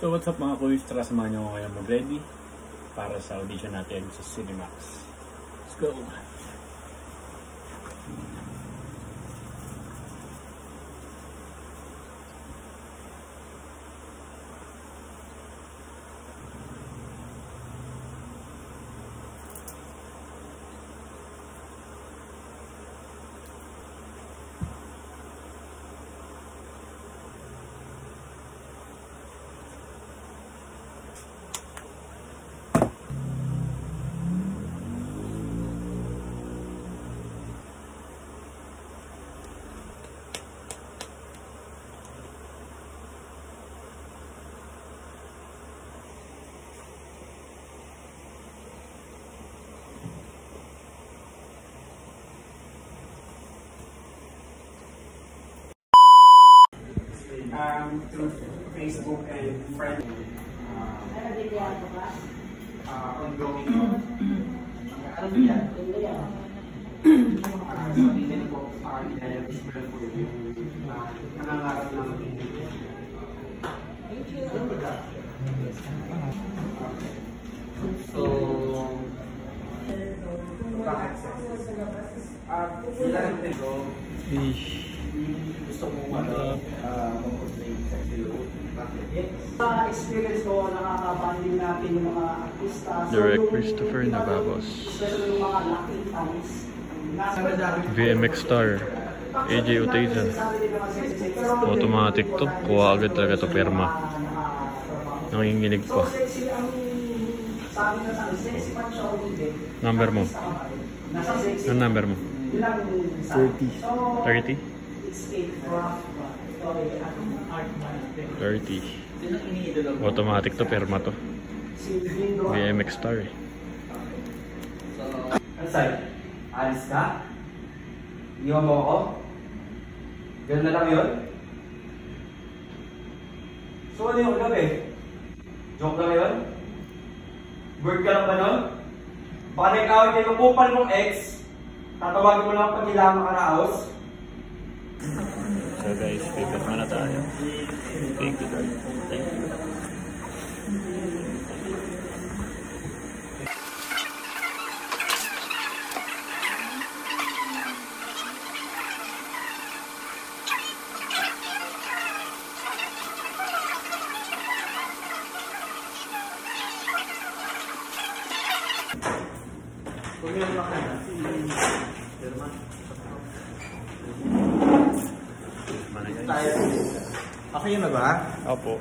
So what's up mga kuys, tara samahan nyo ngayon mag-ready para sa audition natin sa Cinemax. Let's go! Through Facebook and friends, ongoing. Ano ba yan? Sabihin ko, i-deliver po yung nangangarap ng So, bakit? Ilan ito? Gusto mo mag-portray sa silo. Experience ko, nakakabanding natin yung mga artista. Direct Christopher Navavos. Especially yung mga locking fans. VMX Star. AJ Oteza. Automatic to. Kuha agad talaga to perma. Nanginginig pa. Number mo. Ano number mo? 30. 30. Automatic to, perma to. VMX Star eh. Ano sa'yo? Alis ka? Iwan mo ako? Ganun na lang yun? So ano yung gabi? Joke lang yun? Word ka lang ba nun? Baka nag-awit kayo ng kupal mong ex, tatawagin mo lang pag nila makaraos. So guys, pipit muna tayo. Thank you. Thank you. Okay na ba? Opo.